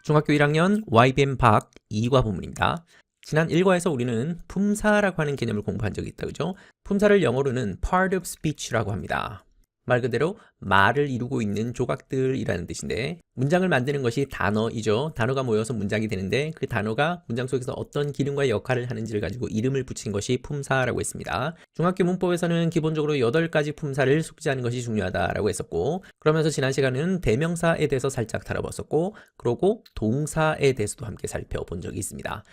중학교 1학년 YBM 박 2과 본문입니다. 지난 1과에서 우리는 품사라고 하는 개념을 공부한 적이 있다, 그죠? 품사를 영어로는 part of speech라고 합니다. 말 그대로 말을 이루고 있는 조각들이라는 뜻인데, 문장을 만드는 것이 단어이죠. 단어가 모여서 문장이 되는데 그 단어가 문장 속에서 어떤 기능과 역할을 하는지를 가지고 이름을 붙인 것이 품사라고 했습니다. 중학교 문법에서는 기본적으로 8가지 품사를 숙지하는 것이 중요하다라고 했었고, 그러면서 지난 시간은 대명사에 대해서 살짝 다뤄봤었고, 그러고 동사에 대해서도 함께 살펴본 적이 있습니다.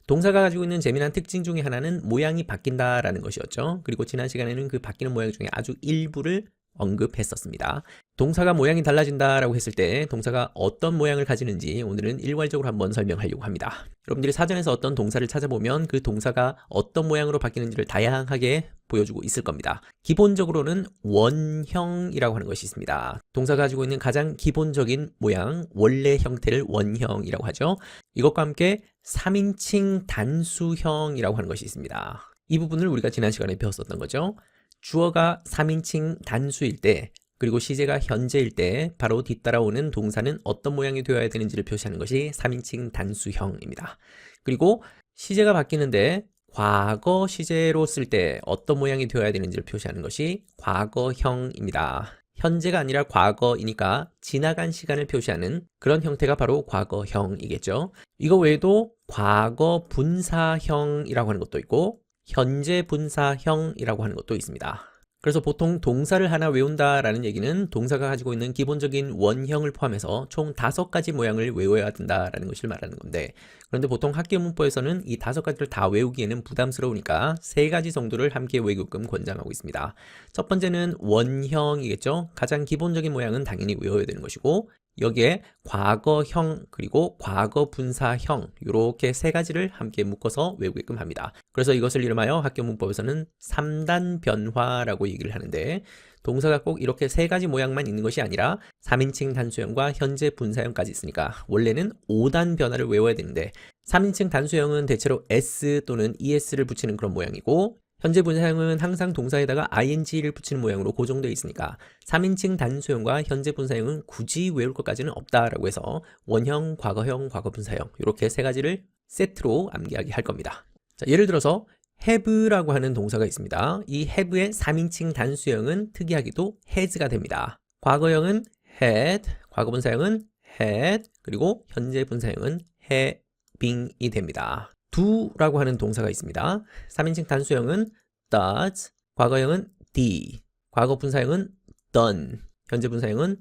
동사가 가지고 있는 재미난 특징 중에 하나는 모양이 바뀐다라는 것이었죠. 그리고 지난 시간에는 그 바뀌는 모양 중에 아주 일부를 언급했었습니다. 동사가 모양이 달라진다라고 했을 때 동사가 어떤 모양을 가지는지 오늘은 일괄적으로 한번 설명하려고 합니다. 여러분들이 사전에서 어떤 동사를 찾아보면 그 동사가 어떤 모양으로 바뀌는지를 다양하게 보여주고 있을 겁니다. 기본적으로는 원형이라고 하는 것이 있습니다. 동사가 가지고 있는 가장 기본적인 모양, 원래 형태를 원형이라고 하죠. 이것과 함께 3인칭 단수형이라고 하는 것이 있습니다. 이 부분을 우리가 지난 시간에 배웠었던 거죠. 주어가 3인칭 단수일 때, 그리고 시제가 현재일 때 바로 뒤따라오는 동사는 어떤 모양이 되어야 되는지를 표시하는 것이 3인칭 단수형입니다. 그리고 시제가 바뀌는데 과거 시제로 쓸 때 어떤 모양이 되어야 되는지를 표시하는 것이 과거형입니다. 현재가 아니라 과거이니까 지나간 시간을 표시하는 그런 형태가 바로 과거형이겠죠. 이거 외에도 과거 분사형이라고 하는 것도 있고 현재 분사형이라고 하는 것도 있습니다. 그래서 보통 동사를 하나 외운다라는 얘기는 동사가 가지고 있는 기본적인 원형을 포함해서 총 5가지 모양을 외워야 된다라는 것을 말하는 건데, 그런데 보통 학교 문법에서는 이 5가지를 다 외우기에는 부담스러우니까 3가지 정도를 함께 외우게끔 권장하고 있습니다. 첫 번째는 원형이겠죠. 가장 기본적인 모양은 당연히 외워야 되는 것이고, 여기에 과거형 그리고 과거 분사형 이렇게 3가지를 함께 묶어서 외우게끔 합니다. 그래서 이것을 이름하여 학교 문법에서는 3단 변화라고 얘기를 하는데, 동사가 꼭 이렇게 3가지 모양만 있는 것이 아니라 3인칭 단수형과 현재 분사형까지 있으니까 원래는 5단 변화를 외워야 되는데, 3인칭 단수형은 대체로 s 또는 es를 붙이는 그런 모양이고, 현재 분사형은 항상 동사에다가 ing를 붙이는 모양으로 고정되어 있으니까 3인칭 단수형과 현재 분사형은 굳이 외울 것까지는 없다라고 해서 원형, 과거형, 과거분사형 이렇게 3가지를 세트로 암기하게 할 겁니다. 자, 예를 들어서 have라고 하는 동사가 있습니다. 이 have의 3인칭 단수형은 특이하게도 has가 됩니다. 과거형은 had, 과거분사형은 had, 그리고 현재 분사형은 having이 됩니다. do라고 하는 동사가 있습니다. 3인칭 단수형은 does, 과거형은 did, 과거 분사형은 done, 현재 분사형은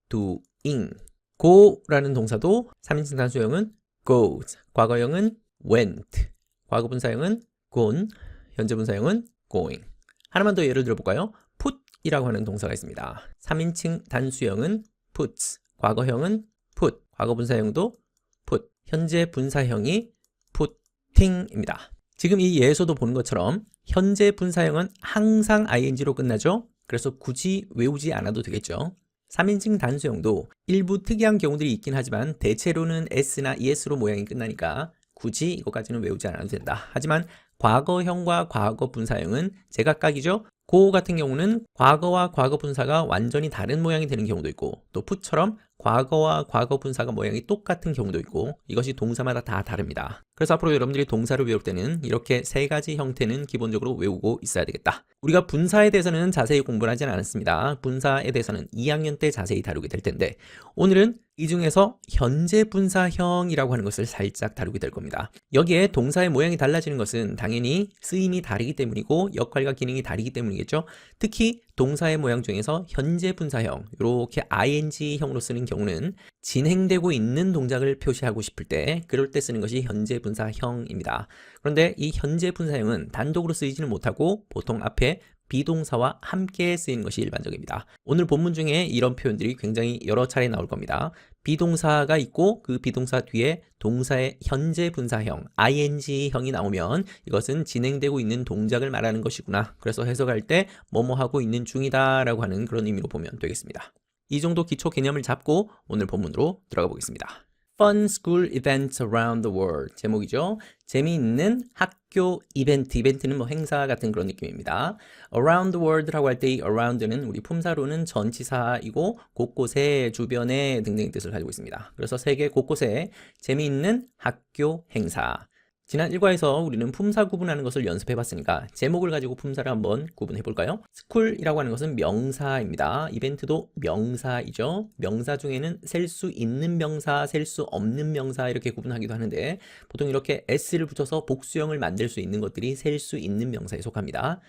doing. go라는 동사도 3인칭 단수형은 goes, 과거형은 went, 과거 분사형은 gone, 현재 분사형은 going. 하나만 더 예를 들어볼까요? put이라고 하는 동사가 있습니다. 3인칭 단수형은 puts, 과거형은 put, 과거 분사형도 put, 현재 분사형이 putting입니다. 지금 이 예에서도 보는 것처럼 현재 분사형은 항상 ing로 끝나죠. 그래서 굳이 외우지 않아도 되겠죠. 3인칭 단수형도 일부 특이한 경우들이 있긴 하지만 대체로는 s나 es로 모양이 끝나니까 굳이 이것까지는 외우지 않아도 된다. 하지만 과거형과 과거 분사형은 제각각이죠. go 같은 경우는 과거와 과거 분사가 완전히 다른 모양이 되는 경우도 있고, 또 put처럼 과거와 과거 분사가 모양이 똑같은 경우도 있고, 이것이 동사마다 다 다릅니다. 그래서 앞으로 여러분들이 동사를 외울 때는 이렇게 3가지 형태는 기본적으로 외우고 있어야 되겠다. 우리가 분사에 대해서는 자세히 공부를 하지는 않았습니다. 분사에 대해서는 2학년 때 자세히 다루게 될 텐데, 오늘은 이 중에서 현재 분사형이라고 하는 것을 살짝 다루게 될 겁니다. 여기에 동사의 모양이 달라지는 것은 당연히 쓰임이 다르기 때문이고 역할과 기능이 다르기 때문이겠죠. 특히 동사의 모양 중에서 현재 분사형, 이렇게 ing형으로 쓰는 경우는 진행되고 있는 동작을 표시하고 싶을 때, 그럴 때 쓰는 것이 현재 분사형입니다. 그런데 이 현재 분사형은 단독으로 쓰이지는 못하고 보통 앞에 비동사와 함께 쓰이는 것이 일반적입니다. 오늘 본문 중에 이런 표현들이 굉장히 여러 차례 나올 겁니다. 비동사가 있고 그 비동사 뒤에 동사의 현재 분사형, ing형이 나오면 이것은 진행되고 있는 동작을 말하는 것이구나. 그래서 해석할 때 뭐뭐 하고 있는 중이다 라고 하는 그런 의미로 보면 되겠습니다. 이 정도 기초 개념을 잡고 오늘 본문으로 들어가 보겠습니다. Fun School Events Around the World 제목이죠. 재미있는 학교 이벤트, 이벤트는 뭐 행사 같은 그런 느낌입니다. Around the World라고 할 때 이 around는 우리 품사로는 전치사이고 곳곳에, 주변에 등등의 뜻을 가지고 있습니다. 그래서 세계 곳곳에 재미있는 학교 행사. 지난 1과에서 우리는 품사 구분하는 것을 연습해 봤으니까 제목을 가지고 품사를 한번 구분해 볼까요? 스쿨이라고 하는 것은 명사입니다. 이벤트도 명사이죠. 명사 중에는 셀 수 있는 명사, 셀 수 없는 명사 이렇게 구분하기도 하는데 보통 이렇게 s를 붙여서 복수형을 만들 수 있는 것들이 셀 수 있는 명사에 속합니다.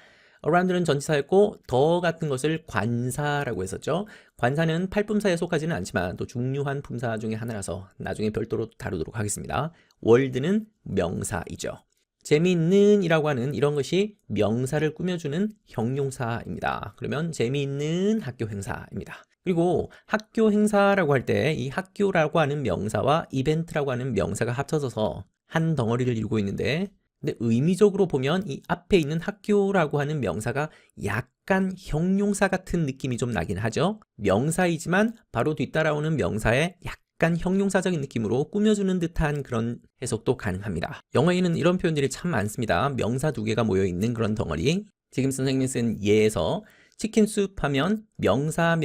around는 전치사였고 더 같은 것을 관사라고 했었죠. 관사는 팔품사에 속하지는 않지만 또 중요한 품사 중에 하나라서 나중에 별도로 다루도록 하겠습니다. world는 명사이죠. 재미있는 이라고 하는 이런 것이 명사를 꾸며주는 형용사입니다. 그러면 재미있는 학교 행사입니다. 그리고 학교 행사라고 할 때 이 학교라고 하는 명사와 이벤트라고 하는 명사가 합쳐져서 한 덩어리를 이루고 있는데 근데 의미적으로 보면 이 앞에 있는 학교라고 하는 명사가 약간 형용사 같은 느낌이 좀 나긴 하죠. 명사이지만 바로 뒤따라오는 명사에 약간 형용사적인 느낌으로 꾸며주는 듯한 그런 해석도 가능합니다. 영어에는 이런 표현들이 참 많습니다. 명사 두 개가 모여있는 그런 덩어리. 지금 선생님이 쓴 예에서 치킨 수프 하면 명사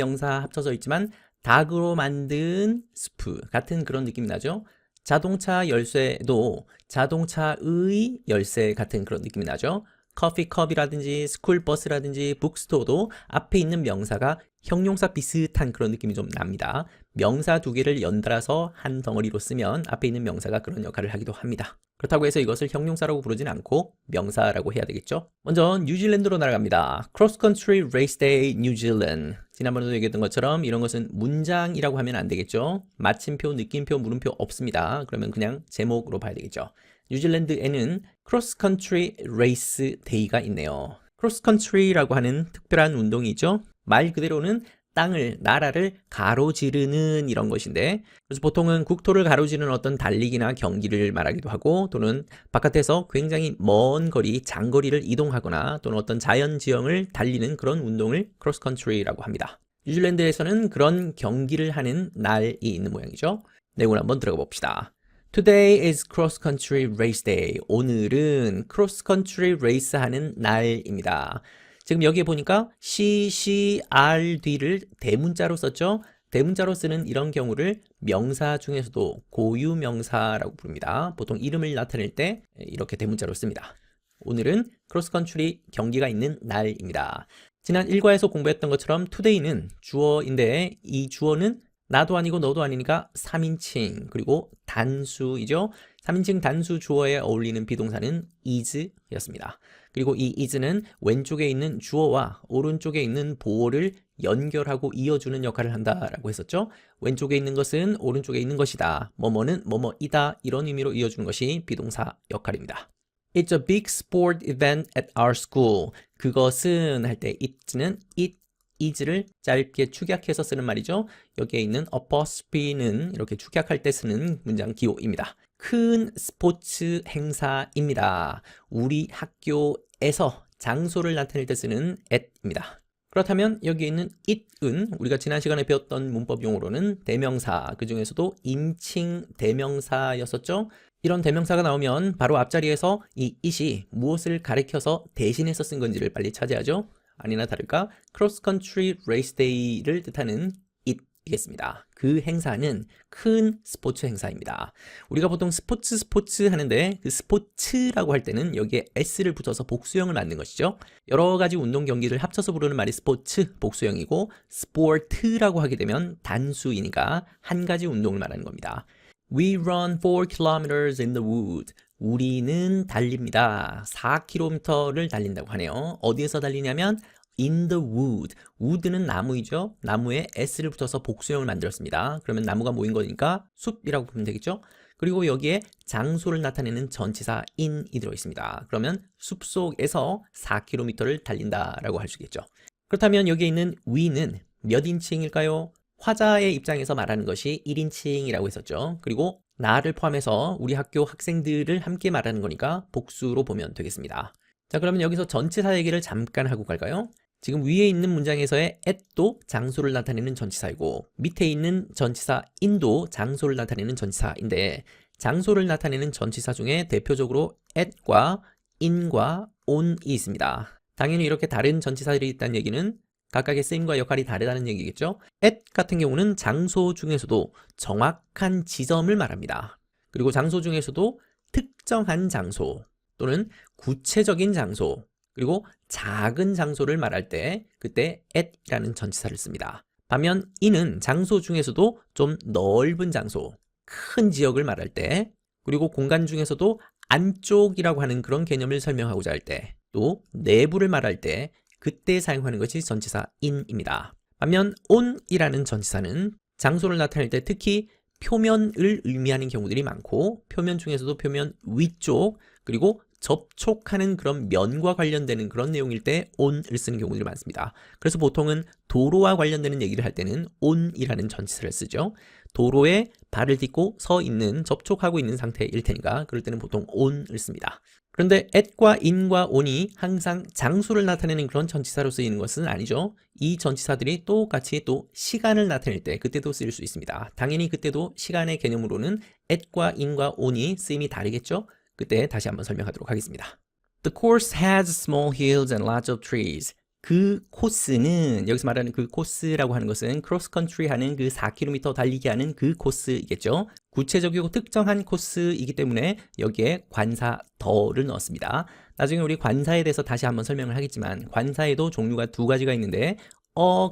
합쳐져 있지만 닭으로 만든 수프 같은 그런 느낌이 나죠. 자동차 열쇠도 자동차의 열쇠 같은 그런 느낌이 나죠. 커피컵이라든지 스쿨버스라든지 북스토어도 앞에 있는 명사가 형용사 비슷한 그런 느낌이 좀 납니다. 명사 두 개를 연달아서 한 덩어리로 쓰면 앞에 있는 명사가 그런 역할을 하기도 합니다. 그렇다고 해서 이것을 형용사라고 부르진 않고 명사라고 해야 되겠죠. 먼저 뉴질랜드로 날아갑니다. Cross Country Race Day New Zealand. 지난번에도 얘기했던 것처럼 이런 것은 문장이라고 하면 안 되겠죠. 마침표, 느낌표, 물음표 없습니다. 그러면 그냥 제목으로 봐야 되겠죠. 뉴질랜드에는 Cross Country Race Day가 있네요. Cross Country라고 하는 특별한 운동이죠. 말 그대로는 땅을, 나라를 가로지르는 이런 것인데 그래서 보통은 국토를 가로지르는 어떤 달리기나 경기를 말하기도 하고 또는 바깥에서 굉장히 먼 거리, 장거리를 이동하거나 또는 어떤 자연지형을 달리는 그런 운동을 크로스컨트리라고 합니다. 뉴질랜드에서는 그런 경기를 하는 날이 있는 모양이죠. 내용을 한번 들어가 봅시다. Today is cross country race day. 오늘은 cross country race 하는 날입니다. 지금 여기에 보니까 CCRD를 대문자로 썼죠. 대문자로 쓰는 이런 경우를 명사 중에서도 고유명사라고 부릅니다. 보통 이름을 나타낼 때 이렇게 대문자로 씁니다. 오늘은 크로스컨트리 경기가 있는 날입니다. 지난 1과에서 공부했던 것처럼 today는 주어인데 이 주어는 나도 아니고 너도 아니니까 3인칭 그리고 단수이죠. 3인칭 단수 주어에 어울리는 비동사는 is였습니다. 그리고 이 is는 왼쪽에 있는 주어와 오른쪽에 있는 보어를 연결하고 이어주는 역할을 한다라고 했었죠. 왼쪽에 있는 것은 오른쪽에 있는 것이다. 뭐뭐는 뭐뭐이다. 이런 의미로 이어주는 것이 비동사 역할입니다. It's a big sport event at our school. 그것은 할 때 it는 it, is를 짧게 축약해서 쓰는 말이죠. 여기에 있는 apostrophe는 이렇게 축약할 때 쓰는 문장 기호입니다. 큰 스포츠 행사입니다. 우리 학교에서 장소를 나타낼 때 쓰는 at입니다. 그렇다면 여기에 있는 it은 우리가 지난 시간에 배웠던 문법 용어로는 대명사, 그 중에서도 인칭 대명사였었죠. 이런 대명사가 나오면 바로 앞자리에서 이 it이 무엇을 가리켜서 대신해서 쓴 건지를 빨리 찾아야죠. 아니나 다를까 크로스 컨트리 레이스 데이를 뜻하는 it이겠습니다. 그 행사는 큰 스포츠 행사입니다. 우리가 보통 스포츠 하는데 그 스포츠라고 할 때는 여기에 s를 붙여서 복수형을 만든 것이죠. 여러 가지 운동 경기를 합쳐서 부르는 말이 스포츠 복수형이고 스포트라고 하게 되면 단수이니까 한 가지 운동을 말하는 겁니다. We run 4 kilometers in the wood. 우리는 달립니다. 4km를 달린다고 하네요. 어디에서 달리냐면 in the wood. wood는 나무이죠. 나무에 s를 붙여서 복수형을 만들었습니다. 그러면 나무가 모인 거니까 숲이라고 보면 되겠죠. 그리고 여기에 장소를 나타내는 전치사 in이 들어있습니다. 그러면 숲속에서 4km를 달린다라고 할 수 있겠죠. 그렇다면 여기에 있는 we는 몇 인칭일까요? 화자의 입장에서 말하는 것이 1인칭이라고 했었죠. 그리고 나를 포함해서 우리 학교 학생들을 함께 말하는 거니까 복수로 보면 되겠습니다. 자, 그러면 여기서 전치사 얘기를 잠깐 하고 갈까요? 지금 위에 있는 문장에서의 at도 장소를 나타내는 전치사이고 밑에 있는 전치사 in도 장소를 나타내는 전치사인데 장소를 나타내는 전치사 중에 대표적으로 at과 in과 on이 있습니다. 당연히 이렇게 다른 전치사들이 있다는 얘기는 각각의 쓰임과 역할이 다르다는 얘기겠죠. at 같은 경우는 장소 중에서도 정확한 지점을 말합니다. 그리고 장소 중에서도 특정한 장소 또는 구체적인 장소 그리고 작은 장소를 말할 때 그때 at이라는 전치사를 씁니다. 반면 in은 장소 중에서도 좀 넓은 장소, 큰 지역을 말할 때 그리고 공간 중에서도 안쪽이라고 하는 그런 개념을 설명하고자 할 때 또 내부를 말할 때 그때 사용하는 것이 전치사 in입니다. 반면 on이라는 전치사는 장소를 나타낼 때 특히 표면을 의미하는 경우들이 많고 표면 중에서도 표면 위쪽 그리고 접촉하는 그런 면과 관련되는 그런 내용일 때 on을 쓰는 경우들이 많습니다. 그래서 보통은 도로와 관련되는 얘기를 할 때는 on이라는 전치사를 쓰죠. 도로에 발을 딛고 서 있는 접촉하고 있는 상태일 테니까 그럴 때는 보통 on을 씁니다. 그런데 at과 in과 on이 항상 장소를 나타내는 그런 전치사로 쓰이는 것은 아니죠. 이 전치사들이 똑같이 또 시간을 나타낼 때 그때도 쓰일 수 있습니다. 당연히 그때도 시간의 개념으로는 at과 in과 on이 쓰임이 다르겠죠. 그때 다시 한번 설명하도록 하겠습니다. The course has small hills and lots of trees. 그 코스는 여기서 말하는 그 코스라고 하는 것은 크로스 컨트리 하는 그 4km 달리기 하는 그 코스이겠죠. 구체적이고 특정한 코스이기 때문에 여기에 관사 더를 넣었습니다. 나중에 우리 관사에 대해서 다시 한번 설명을 하겠지만 관사에도 종류가 두 가지가 있는데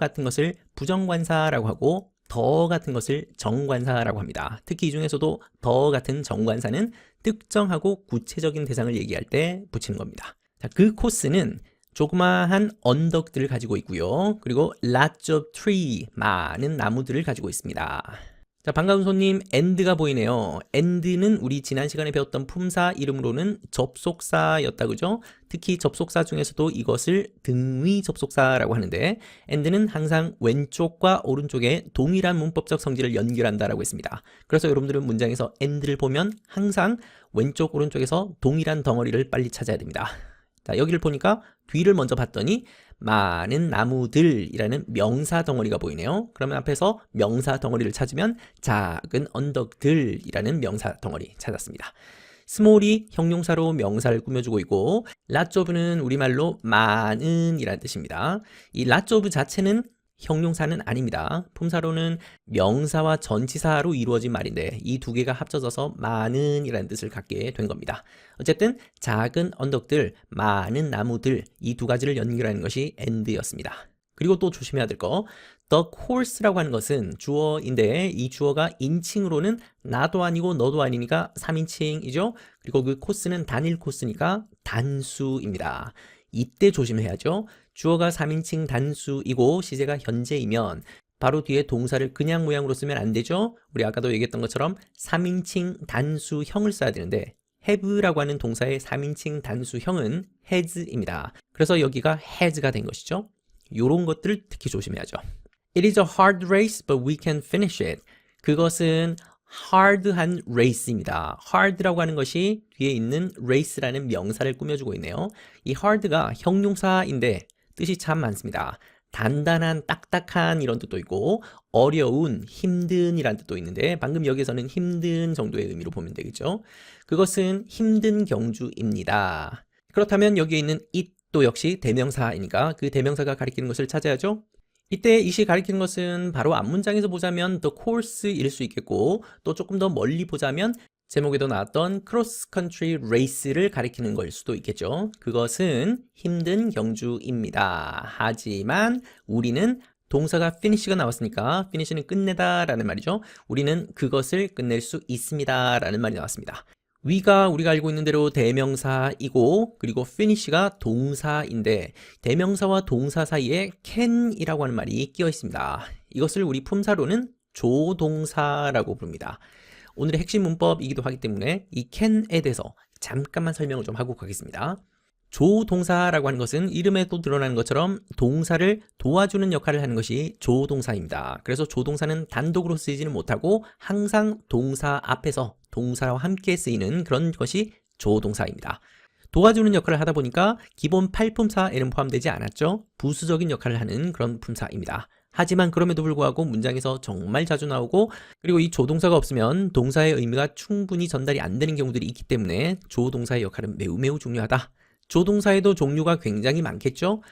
같은 것을 부정관사라고 하고 더 같은 것을 정관사라고 합니다. 특히 이 중에서도 더 같은 정관사는 특정하고 구체적인 대상을 얘기할 때 붙이는 겁니다. 자, 그 코스는 조그마한 언덕들을 가지고 있고요. 그리고 lots of tree, 많은 나무들을 가지고 있습니다. 자, 반가운 손님, and가 보이네요. and는 우리 지난 시간에 배웠던 품사 이름으로는 접속사였다, 그죠? 특히 접속사 중에서도 이것을 등위 접속사라고 하는데 and는 항상 왼쪽과 오른쪽에 동일한 문법적 성질을 연결한다라고 했습니다. 그래서 여러분들은 문장에서 and를 보면 항상 왼쪽, 오른쪽에서 동일한 덩어리를 빨리 찾아야 됩니다. 자, 여기를 보니까 뒤를 먼저 봤더니 많은 나무들이라는 명사 덩어리가 보이네요. 그러면 앞에서 명사 덩어리를 찾으면 작은 언덕들이라는 명사 덩어리 찾았습니다. small이 형용사로 명사를 꾸며주고 있고 lots of는 우리말로 많은 이라는 뜻입니다. 이 lots of 자체는 형용사는 아닙니다. 품사로는 명사와 전치사로 이루어진 말인데 이 두 개가 합쳐져서 많은 이라는 뜻을 갖게 된 겁니다. 어쨌든 작은 언덕들, 많은 나무들 이 두 가지를 연결하는 것이 and였습니다. 그리고 또 조심해야 될 거 the course라고 하는 것은 주어인데 이 주어가 인칭으로는 나도 아니고 너도 아니니까 3인칭이죠. 그리고 그 코스는 단일 코스니까 단수입니다. 이때 조심해야죠. 주어가 3인칭 단수이고 시제가 현재이면 바로 뒤에 동사를 그냥 모양으로 쓰면 안 되죠. 우리 아까도 얘기했던 것처럼 3인칭 단수형을 써야 되는데 have라고 하는 동사의 3인칭 단수형은 has입니다. 그래서 여기가 has가 된 것이죠. 이런 것들을 특히 조심해야죠. It is a hard race, but we can finish it. 그것은 hard한 race입니다. hard라고 하는 것이 뒤에 있는 race라는 명사를 꾸며주고 있네요. 이 hard가 형용사인데 뜻이 참 많습니다. 단단한, 딱딱한 이런 뜻도 있고 어려운, 힘든 이란 뜻도 있는데 방금 여기서는 힘든 정도의 의미로 보면 되겠죠. 그것은 힘든 경주입니다. 그렇다면 여기에 있는 it도 역시 대명사이니까 그 대명사가 가리키는 것을 찾아야죠. 이때 이시 가리키는 것은 바로 앞문장에서 보자면 the course일 수 있겠고 또 조금 더 멀리 보자면 제목에도 나왔던 cross country race를 가리키는 걸 수도 있겠죠. 그것은 힘든 경주입니다. 하지만 우리는 동사가 finish가 나왔으니까 finish는 끝내다 라는 말이죠. 우리는 그것을 끝낼 수 있습니다 라는 말이 나왔습니다. we가 우리가 알고 있는 대로 대명사이고 그리고 finish가 동사인데 대명사와 동사 사이에 can이라고 하는 말이 끼어 있습니다. 이것을 우리 품사로는 조동사라고 부릅니다. 오늘의 핵심 문법이기도 하기 때문에 이 can에 대해서 잠깐만 설명을 좀 하고 가겠습니다. 조동사라고 하는 것은 이름에도 드러나는 것처럼 동사를 도와주는 역할을 하는 것이 조동사입니다. 그래서 조동사는 단독으로 쓰이지는 못하고 항상 동사 앞에서 동사와 함께 쓰이는 그런 것이 조동사입니다. 도와주는 역할을 하다 보니까 기본 8품사에는 포함되지 않았죠. 부수적인 역할을 하는 그런 품사입니다. 하지만 그럼에도 불구하고 문장에서 정말 자주 나오고, 그리고 이 조동사가 없으면 동사의 의미가 충분히 전달이 안 되는 경우들이 있기 때문에 조동사의 역할은 매우 매우 중요하다. 조동사에도 종류가 굉장히 많겠죠.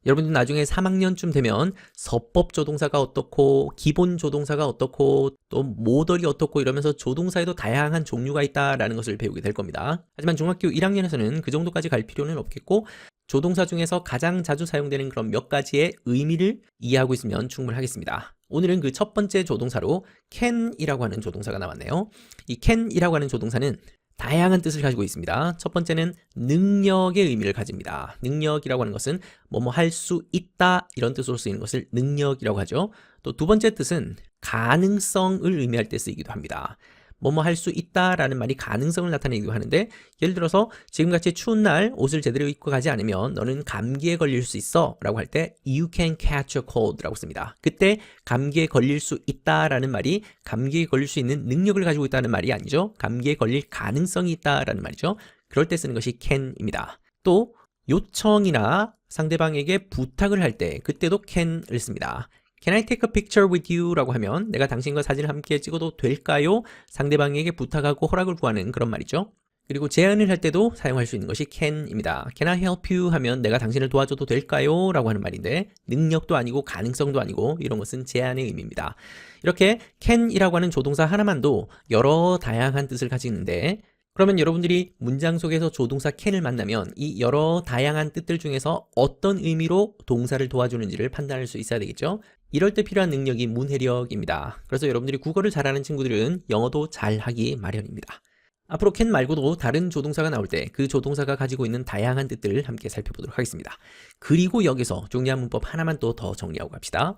여러분들 나중에 3학년쯤 되면 서법 조동사가 어떻고 기본 조동사가 어떻고 또 모델이 어떻고 이러면서 조동사에도 다양한 종류가 있다라는 것을 배우게 될 겁니다. 하지만 중학교 1학년에서는 그 정도까지 갈 필요는 없겠고, 조동사 중에서 가장 자주 사용되는 그런 몇 가지의 의미를 이해하고 있으면 충분하겠습니다. 오늘은 그 첫 번째 조동사로 can이라고 하는 조동사가 나왔네요. 이 can이라고 하는 조동사는 다양한 뜻을 가지고 있습니다. 첫 번째는 능력의 의미를 가집니다. 능력이라고 하는 것은 뭐뭐 할 수 있다 이런 뜻으로 쓰이는 것을 능력이라고 하죠. 또 두 번째 뜻은 가능성을 의미할 때 쓰이기도 합니다. 뭐뭐 할 수 있다라는 말이 가능성을 나타내기도 하는데, 예를 들어서 지금같이 추운 날 옷을 제대로 입고 가지 않으면 너는 감기에 걸릴 수 있어 라고 할 때 You can catch a cold 라고 씁니다. 그때 감기에 걸릴 수 있다라는 말이 감기에 걸릴 수 있는 능력을 가지고 있다는 말이 아니죠. 감기에 걸릴 가능성이 있다라는 말이죠. 그럴 때 쓰는 것이 can입니다. 또 요청이나 상대방에게 부탁을 할 때 그때도 can을 씁니다. Can I take a picture with you? 라고 하면 내가 당신과 사진을 함께 찍어도 될까요? 상대방에게 부탁하고 허락을 구하는 그런 말이죠. 그리고 제안을 할 때도 사용할 수 있는 것이 can입니다. Can I help you? 하면 내가 당신을 도와줘도 될까요? 라고 하는 말인데, 능력도 아니고 가능성도 아니고 이런 것은 제안의 의미입니다. 이렇게 can이라고 하는 조동사 하나만도 여러 다양한 뜻을 가지는데, 그러면 여러분들이 문장 속에서 조동사 can을 만나면 이 여러 다양한 뜻들 중에서 어떤 의미로 동사를 도와주는지를 판단할 수 있어야 되겠죠. 이럴 때 필요한 능력이 문해력입니다. 그래서 여러분들이 국어를 잘하는 친구들은 영어도 잘하기 마련입니다. 앞으로 can 말고도 다른 조동사가 나올 때 그 조동사가 가지고 있는 다양한 뜻들을 함께 살펴보도록 하겠습니다. 그리고 여기서 중요한 문법 하나만 또 더 정리하고 갑시다.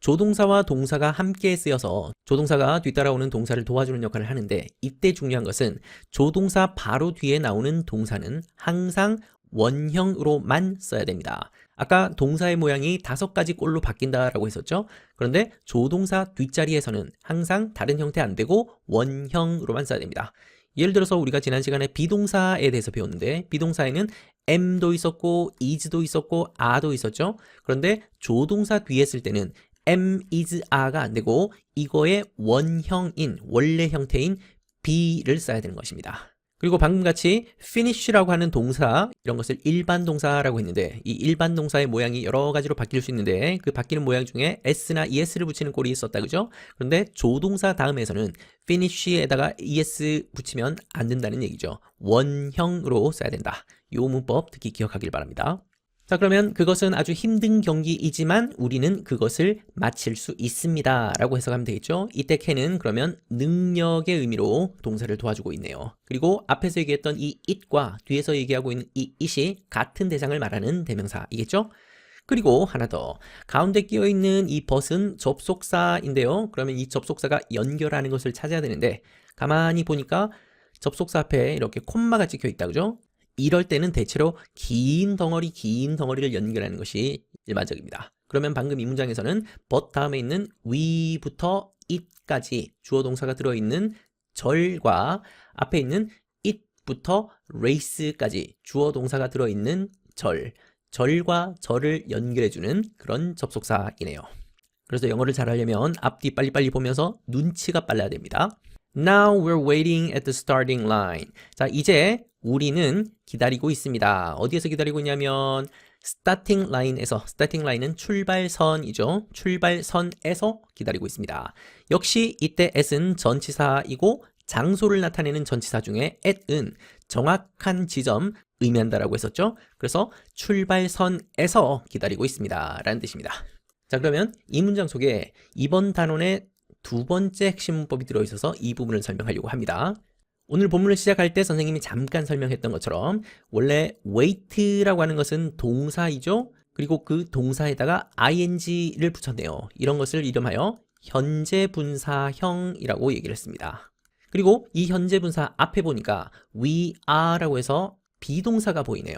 조동사와 동사가 함께 쓰여서 조동사가 뒤따라오는 동사를 도와주는 역할을 하는데, 이때 중요한 것은 조동사 바로 뒤에 나오는 동사는 항상 원형으로만 써야 됩니다. 아까 동사의 모양이 5가지 꼴로 바뀐다라고 했었죠. 그런데 조동사 뒷자리에서는 항상 다른 형태 안 되고 원형으로만 써야 됩니다. 예를 들어서 우리가 지난 시간에 비동사에 대해서 배웠는데, 비동사에는 am도 있었고 is도 있었고 are도 있었죠. 그런데 조동사 뒤에 쓸 때는 am, is, are가 안 되고 이거의 원형인 원래 형태인 be를 써야 되는 것입니다. 그리고 방금 같이 finish라고 하는 동사, 이런 것을 일반 동사라고 했는데, 이 일반 동사의 모양이 여러 가지로 바뀔 수 있는데 그 바뀌는 모양 중에 s나 es를 붙이는 꼴이 있었다, 그죠? 그런데 조동사 다음에서는 finish에다가 es 붙이면 안 된다는 얘기죠. 원형으로 써야 된다. 이 문법 특히 기억하길 바랍니다. 자, 그러면 그것은 아주 힘든 경기이지만 우리는 그것을 마칠 수 있습니다 라고 해석하면 되겠죠. 이때 can은 그러면 능력의 의미로 동사를 도와주고 있네요. 그리고 앞에서 얘기했던 이 it과 뒤에서 얘기하고 있는 이 it이 같은 대상을 말하는 대명사이겠죠. 그리고 하나 더, 가운데 끼어있는 이 but은 접속사인데요. 그러면 이 접속사가 연결하는 것을 찾아야 되는데, 가만히 보니까 접속사 앞에 이렇게 콤마가 찍혀 있다, 그죠? 이럴 때는 대체로 긴 덩어리를 연결하는 것이 일반적입니다. 그러면 방금 이 문장에서는 but 다음에 있는 we부터 it까지 주어 동사가 들어있는 절과 앞에 있는 it부터 race까지 주어 동사가 들어있는 절과 절을 연결해주는 그런 접속사이네요. 그래서 영어를 잘하려면 앞뒤 빨리빨리 보면서 눈치가 빨라야 됩니다. Now we're waiting at the starting line. 자, 이제 우리는 기다리고 있습니다. 어디에서 기다리고 있냐면 starting line은 출발선이죠. 출발선에서 기다리고 있습니다. 역시 이때 at은 전치사이고 장소를 나타내는 전치사 중에 at은 정확한 지점 의미한다라고 했었죠. 그래서 출발선에서 기다리고 있습니다 라는 뜻입니다. 자, 그러면 이 문장 속에 이번 단원의 두 번째 핵심 문법이 들어있어서 이 부분을 설명하려고 합니다. 오늘 본문을 시작할 때 선생님이 잠깐 설명했던 것처럼 원래 wait라고 하는 것은 동사이죠. 그리고 그 동사에다가 ing를 붙였네요. 이런 것을 이름하여 현재 분사형이라고 얘기를 했습니다. 그리고 이 현재 분사 앞에 보니까 we are라고 해서 비동사가 보이네요.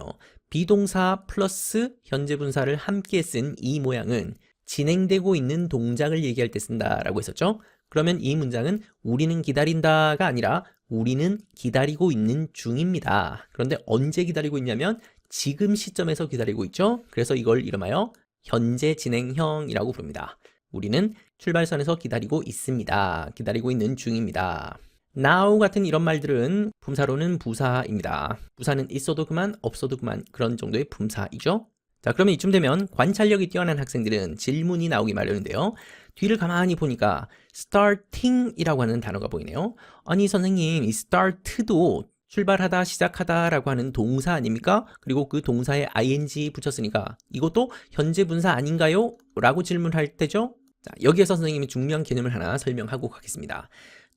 비동사 플러스 현재 분사를 함께 쓴 이 모양은 진행되고 있는 동작을 얘기할 때 쓴다라고 했었죠. 그러면 이 문장은 우리는 기다린다가 아니라 우리는 기다리고 있는 중입니다. 그런데 언제 기다리고 있냐면 지금 시점에서 기다리고 있죠. 그래서 이걸 이름하여 현재 진행형이라고 부릅니다. 우리는 출발선에서 기다리고 있습니다. 기다리고 있는 중입니다. now 같은 이런 말들은 품사로는 부사입니다. 부사는 있어도 그만, 없어도 그만 그런 정도의 품사이죠. 자, 그러면 이쯤 되면 관찰력이 뛰어난 학생들은 질문이 나오기 마련인데요. 뒤를 가만히 보니까 starting이라고 하는 단어가 보이네요. 아니 선생님, 이 start도 출발하다, 시작하다 라고 하는 동사 아닙니까? 그리고 그 동사에 ing 붙였으니까 이것도 현재 분사 아닌가요? 라고 질문할 때죠. 자, 여기에서 선생님이 중요한 개념을 하나 설명하고 가겠습니다.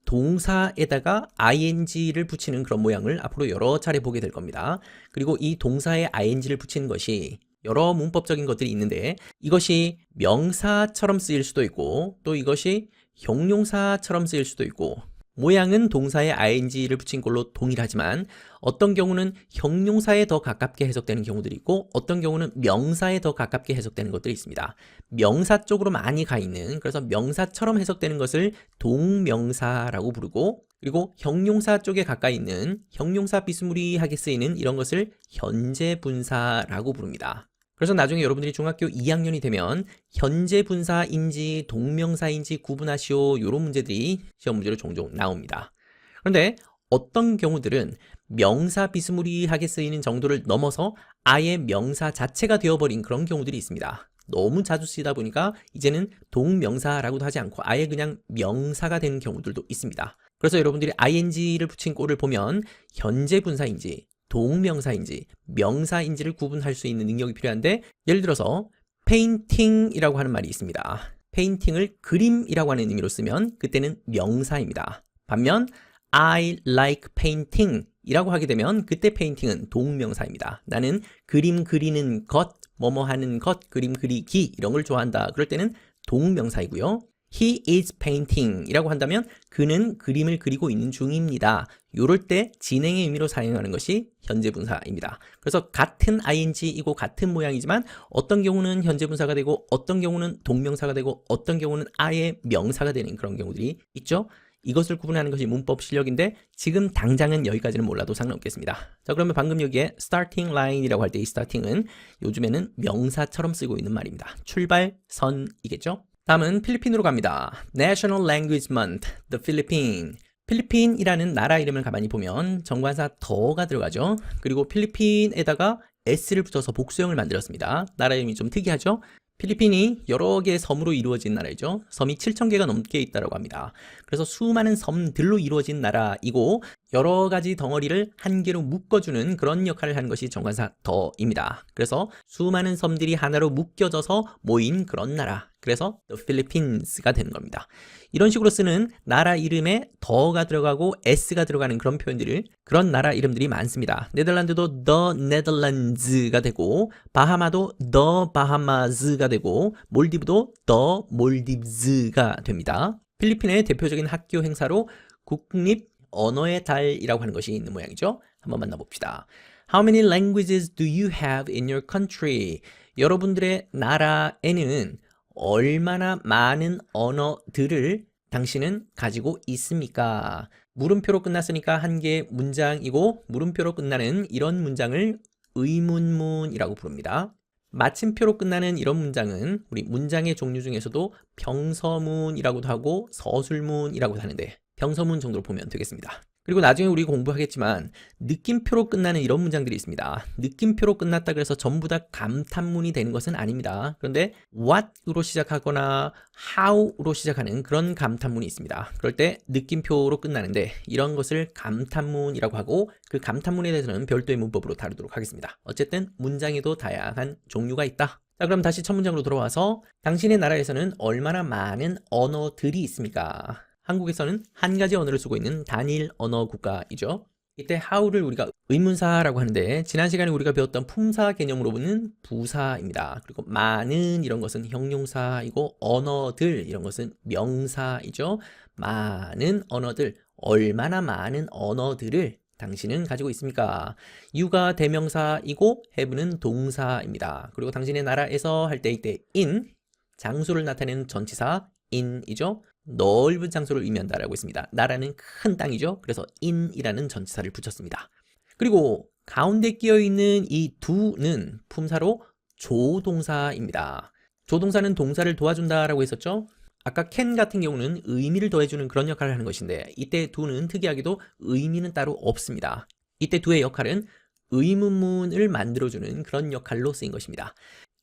동사에다가 ing를 붙이는 그런 모양을 앞으로 여러 차례 보게 될 겁니다. 그리고 이 동사에 ing를 붙이는 것이 여러 문법적인 것들이 있는데 이것이 명사처럼 쓰일 수도 있고 또 이것이 형용사처럼 쓰일 수도 있고 모양은 동사에 ing를 붙인 걸로 동일하지만 어떤 경우는 형용사에 더 가깝게 해석되는 경우들이 있고 어떤 경우는 명사에 더 가깝게 해석되는 것들이 있습니다. 명사 쪽으로 많이 가 있는, 그래서 명사처럼 해석되는 것을 동명사라고 부르고 그리고 형용사 쪽에 가까이 있는 형용사 비스무리하게 쓰이는 이런 것을 현재 분사라고 부릅니다. 그래서 나중에 여러분들이 중학교 2학년이 되면 현재 분사인지 동명사인지 구분하시오 이런 문제들이 시험 문제로 종종 나옵니다. 그런데 어떤 경우들은 명사 비스무리하게 쓰이는 정도를 넘어서 아예 명사 자체가 되어버린 그런 경우들이 있습니다. 너무 자주 쓰이다 보니까 이제는 동명사라고도 하지 않고 아예 그냥 명사가 되는 경우들도 있습니다. 그래서 여러분들이 ing를 붙인 꼴을 보면 현재 분사인지 동명사인지 명사인지를 구분할 수 있는 능력이 필요한데 예를 들어서 painting이라고 하는 말이 있습니다. painting을 그림이라고 하는 의미로 쓰면 그때는 명사입니다. 반면 I like painting 이라고 하게 되면 그때 painting은 동명사입니다. 나는 그림 그리는 것, 뭐뭐 하는 것, 그림 그리기 이런 걸 좋아한다. 그럴 때는 동명사이고요. He is painting 이라고 한다면 그는 그림을 그리고 있는 중입니다. 요럴 때 진행의 의미로 사용하는 것이 현재 분사입니다. 그래서 같은 ing이고 같은 모양이지만 어떤 경우는 현재 분사가 되고 어떤 경우는 동명사가 되고 어떤 경우는 아예 명사가 되는 그런 경우들이 있죠. 이것을 구분하는 것이 문법 실력인데 지금 당장은 여기까지는 몰라도 상관없겠습니다. 자, 그러면 방금 여기에 starting line이라고 할 때 이 starting은 요즘에는 명사처럼 쓰고 있는 말입니다. 출발선이겠죠. 다음은 필리핀으로 갑니다. National Language Month, the Philippines. 필리핀이라는 나라 이름을 가만히 보면 정관사 더가 들어가죠. 그리고 필리핀에다가 s를 붙여서 복수형을 만들었습니다. 나라 이름이 좀 특이하죠? 필리핀이 여러 개의 섬으로 이루어진 나라이죠. 섬이 7,000개가 넘게 있다고 합니다. 그래서 수많은 섬들로 이루어진 나라이고 여러 가지 덩어리를 한 개로 묶어주는 그런 역할을 하는 것이 정관사 더입니다. 그래서 수많은 섬들이 하나로 묶여져서 모인 그런 나라. 그래서 the Philippines가 되는 겁니다. 이런 식으로 쓰는 나라 이름에 더가 들어가고 s가 들어가는 그런 표현들을 그런 나라 이름들이 많습니다. 네덜란드도 the Netherlands가 되고 바하마도 the Bahamas가 되고 몰디브도 the Maldives가 됩니다. 필리핀의 대표적인 학교 행사로 국립 언어의 달이라고 하는 것이 있는 모양이죠. 한번 만나봅시다. How many languages do you have in your country? 여러분들의 나라에는 얼마나 많은 언어들을 당신은 가지고 있습니까? 물음표로 끝났으니까 한 개의 문장이고 물음표로 끝나는 이런 문장을 의문문이라고 부릅니다. 마침표로 끝나는 이런 문장은 우리 문장의 종류 중에서도 병서문이라고도 하고 서술문이라고도 하는데 병서문 정도로 보면 되겠습니다. 그리고 나중에 우리 공부하겠지만 느낌표로 끝나는 이런 문장들이 있습니다. 느낌표로 끝났다 그래서 전부 다 감탄문이 되는 것은 아닙니다. 그런데 what으로 시작하거나 how로 시작하는 그런 감탄문이 있습니다. 그럴 때 느낌표로 끝나는데 이런 것을 감탄문이라고 하고 그 감탄문에 대해서는 별도의 문법으로 다루도록 하겠습니다. 어쨌든 문장에도 다양한 종류가 있다. 자, 그럼 다시 첫 문장으로 돌아와서 당신의 나라에서는 얼마나 많은 언어들이 있습니까? 한국에서는 한 가지 언어를 쓰고 있는 단일 언어 국가이죠. 이때 how를 우리가 의문사라고 하는데 지난 시간에 우리가 배웠던 품사 개념으로 보는 부사입니다. 그리고 많은 이런 것은 형용사이고 언어들 이런 것은 명사이죠. 많은 언어들, 얼마나 많은 언어들을 당신은 가지고 있습니까? you가 대명사이고 have는 동사입니다. 그리고 당신의 나라에서 할 때 이때 in, 장소를 나타내는 전치사 in이죠. 넓은 장소를 의미한다라고 했습니다. 나라는 큰 땅이죠. 그래서 in이라는 전치사를 붙였습니다. 그리고 가운데 끼어 있는 이 do는 품사로 조동사입니다. 조동사는 동사를 도와준다라고 했었죠. 아까 can 같은 경우는 의미를 더해주는 그런 역할을 하는 것인데 이때 do는 특이하게도 의미는 따로 없습니다. 이때 do의 역할은 의문문을 만들어주는 그런 역할로 쓰인 것입니다.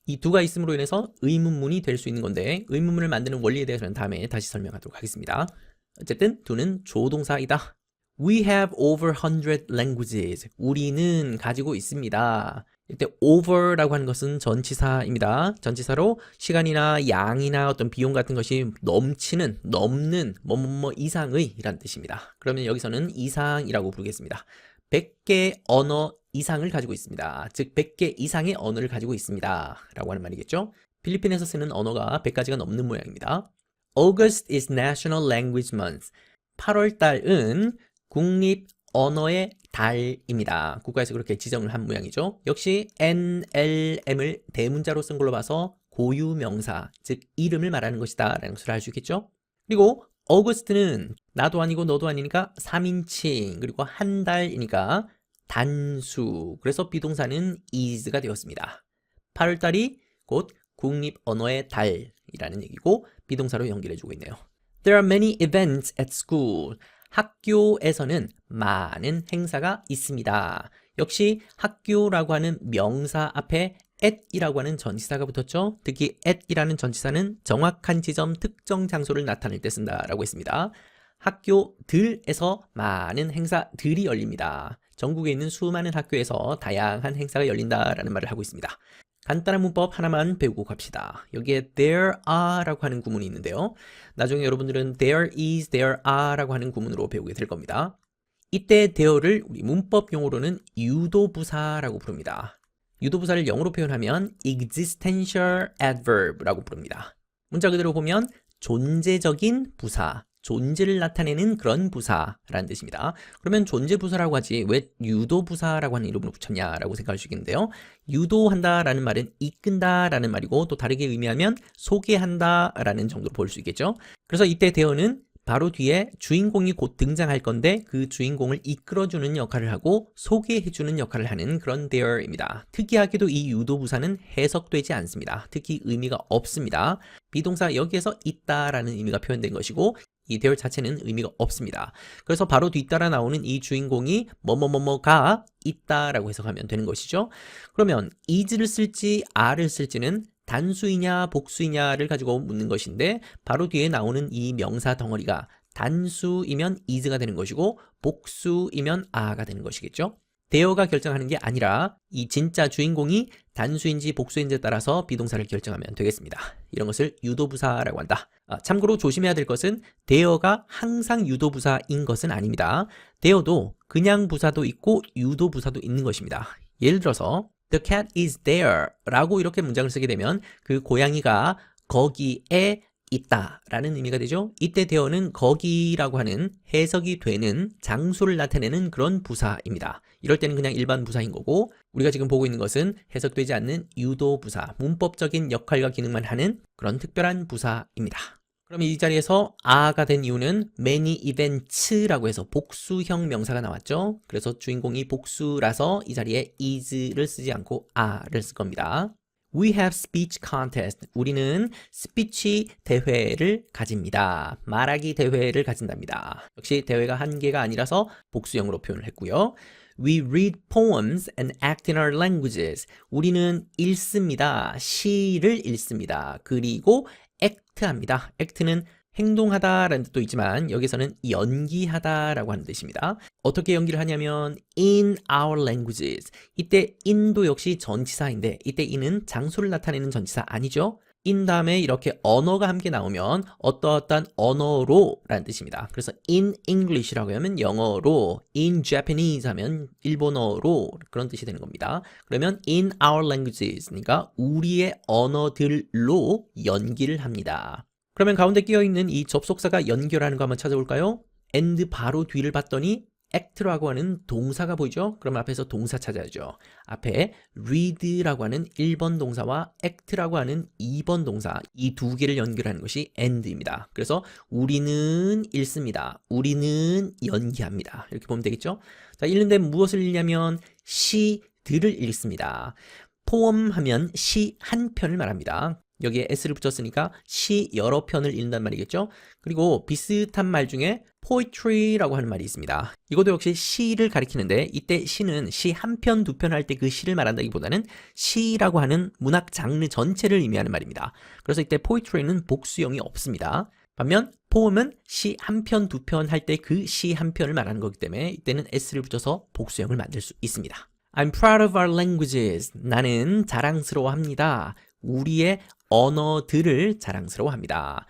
이 do가 있음으로 인해서 의문문이 될 수 있는 건데 의문문을 만드는 원리에 대해서는 다음에 다시 설명하도록 하겠습니다. 어쨌든 do는 조동사이다. We have over 100 languages. 우리는 가지고 있습니다. 이때 over라고 하는 것은 전치사입니다. 전치사로 시간이나 양이나 어떤 비용 같은 것이 넘치는, 넘는, 뭐뭐뭐 이상의 이란 뜻입니다. 그러면 여기서는 이상이라고 부르겠습니다. 100개 언어 이상을 가지고 있습니다. 즉 100개 이상의 언어를 가지고 있습니다. 라고 하는 말이겠죠. 필리핀에서 쓰는 언어가 100가지가 넘는 모양입니다. August is National Language Month. 8월 달은 국립 언어의 달입니다. 국가에서 그렇게 지정을 한 모양이죠. 역시 NLM을 대문자로 쓴 걸로 봐서 고유명사, 즉 이름을 말하는 것이다 라는 것을 알 수 있겠죠. 그리고 어거스트는 나도 아니고 너도 아니니까 3인칭, 그리고 한 달이니까 단수, 그래서 비동사는 is가 되었습니다. 8월달이 곧 국립 언어의 달이라는 얘기고 비동사로 연결해주고 있네요. There are many events at school. 학교에서는 많은 행사가 있습니다. 역시 학교라고 하는 명사 앞에 at이라고 하는 전치사가 붙었죠. 특히 at이라는 전치사는 정확한 지점, 특정 장소를 나타낼 때 쓴다라고 했습니다. 학교들에서 많은 행사들이 열립니다. 전국에 있는 수많은 학교에서 다양한 행사가 열린다라는 말을 하고 있습니다. 간단한 문법 하나만 배우고 갑시다. 여기에 there are 라고 하는 구문이 있는데요. 나중에 여러분들은 there is, there are 라고 하는 구문으로 배우게 될 겁니다. 이때 there를 우리 문법 용어로는 유도부사라고 부릅니다. 유도부사를 영어로 표현하면 existential adverb 라고 부릅니다. 문자 그대로 보면 존재적인 부사, 존재를 나타내는 그런 부사라는 뜻입니다. 그러면 존재부사라고 하지 왜 유도부사라고 하는 이름으로 붙였냐라고 생각할 수 있겠는데요. 유도한다라는 말은 이끈다라는 말이고 또 다르게 의미하면 소개한다라는 정도로 볼 수 있겠죠. 그래서 이때 대어는 바로 뒤에 주인공이 곧 등장할 건데 그 주인공을 이끌어주는 역할을 하고 소개해주는 역할을 하는 그런 there입니다. 특이하게도 이 유도부사는 해석되지 않습니다. 특히 의미가 없습니다. 비동사 여기에서 있다라는 의미가 표현된 것이고 이 there 자체는 의미가 없습니다. 그래서 바로 뒤따라 나오는 이 주인공이 뭐뭐뭐뭐가 있다라고 해석하면 되는 것이죠. 그러면 is를 쓸지 are를 쓸지는 단수이냐 복수이냐를 가지고 묻는 것인데 바로 뒤에 나오는 이 명사 덩어리가 단수이면 is가 되는 것이고 복수이면 a가 되는 것이겠죠. 대어가 결정하는 게 아니라 이 진짜 주인공이 단수인지 복수인지에 따라서 비동사를 결정하면 되겠습니다. 이런 것을 유도부사라고 한다. 참고로 조심해야 될 것은 대어가 항상 유도부사인 것은 아닙니다. 대어도 그냥 부사도 있고 유도부사도 있는 것입니다. 예를 들어서 The cat is there 라고 이렇게 문장을 쓰게 되면 그 고양이가 거기에 있다 라는 의미가 되죠. 이때 대어는 거기라고 하는 해석이 되는 장소를 나타내는 그런 부사입니다. 이럴 때는 그냥 일반 부사인 거고 우리가 지금 보고 있는 것은 해석되지 않는 유도부사, 문법적인 역할과 기능만 하는 그런 특별한 부사입니다. 그럼 이 자리에서 a가 된 이유는 many events라고 해서 복수형 명사가 나왔죠. 그래서 주인공이 복수라서 이 자리에 is를 쓰지 않고 a를 쓸 겁니다. We have speech contest. 우리는 스피치 대회를 가집니다. 말하기 대회를 가진답니다. 역시 대회가 한 개가 아니라서 복수형으로 표현을 했고요. We read poems and act in our languages. 우리는 읽습니다. 시를 읽습니다. 그리고 act합니다. act는 행동하다라는 뜻도 있지만 여기서는 연기하다라고 하는 뜻입니다. 어떻게 연기를 하냐면 in our languages. 이때 in도 역시 전치사인데 이때 in은 장소를 나타내는 전치사 아니죠. in 다음에 이렇게 언어가 함께 나오면 어떠어떠한 언어로 라는 뜻입니다. 그래서 in English라고 하면 영어로, in Japanese 하면 일본어로 그런 뜻이 되는 겁니다. 그러면 in our languages 그러니까 우리의 언어들로 연기를 합니다. 그러면 가운데 끼어있는 이 접속사가 연결하는 거 한번 찾아볼까요? and 바로 뒤를 봤더니 act라고 하는 동사가 보이죠? 그럼 앞에서 동사 찾아야죠. 앞에 read라고 하는 1번 동사와 act라고 하는 2번 동사, 이 두 개를 연결하는 것이 and입니다. 그래서 우리는 읽습니다. 우리는 연기합니다. 이렇게 보면 되겠죠? 자, 읽는데 무엇을 읽냐면 시들을 읽습니다. 포엠하면 시 한 편을 말합니다. 여기에 s를 붙였으니까 시 여러 편을 읽는단 말이겠죠? 그리고 비슷한 말 중에 poetry라고 하는 말이 있습니다. 이것도 역시 시를 가리키는데 이때 시는 시 한 편, 두 편 할 때 그 시를 말한다기보다는 시라고 하는 문학 장르 전체를 의미하는 말입니다. 그래서 이때 poetry는 복수형이 없습니다. 반면 poem은 시 한 편, 두 편 할 때 그 시 한 편을 말하는 거기 때문에 이때는 s를 붙여서 복수형을 만들 수 있습니다. I'm proud of our languages. 나는 자랑스러워합니다. 우리의 언어들을 자랑스러워합니다.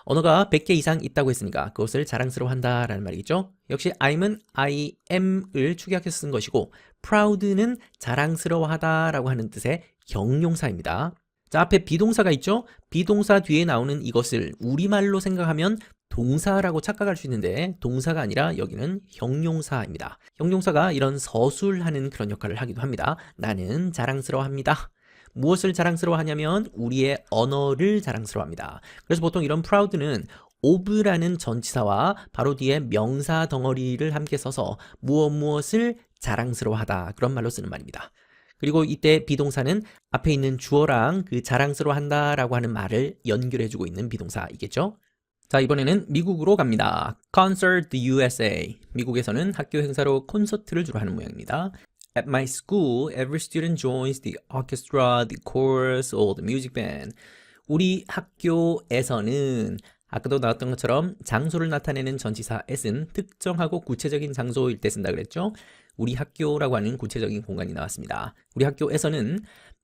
언어가 100개 이상 있다고 했으니까 그것을 자랑스러워한다 라는 말이겠죠. 역시 I'm은 I am을 축약해서 쓴 것이고 proud는 자랑스러워하다 라고 하는 뜻의 형용사입니다. 자, 앞에 비동사가 있죠. 비동사 뒤에 나오는 이것을 우리말로 생각하면 동사라고 착각할 수 있는데 동사가 아니라 여기는 형용사입니다. 형용사가 이런 서술하는 그런 역할을 하기도 합니다. 나는 자랑스러워합니다. 무엇을 자랑스러워하냐면 우리의 언어를 자랑스러워합니다. 그래서 보통 이런 proud는 of라는 전치사와 바로 뒤에 명사 덩어리를 함께 써서 무엇을 자랑스러워하다 그런 말로 쓰는 말입니다. 그리고 이때 비동사는 앞에 있는 주어랑 그 자랑스러워한다 라고 하는 말을 연결해주고 있는 비동사이겠죠. 자, 이번에는 미국으로 갑니다. Concert USA. 미국에서는 학교 행사로 콘서트를 주로 하는 모양입니다. At my school, every student joins the orchestra, the chorus, or the music band. 우리 학교에서는 아까도 나왔던 것처럼 장소를 나타내는 전치사 at은 특정하고 구체적인 장소일 때 쓴다 그랬죠? 우리 학교라고 하는 구체적인 공간이 나왔습니다. 우리 학교에서는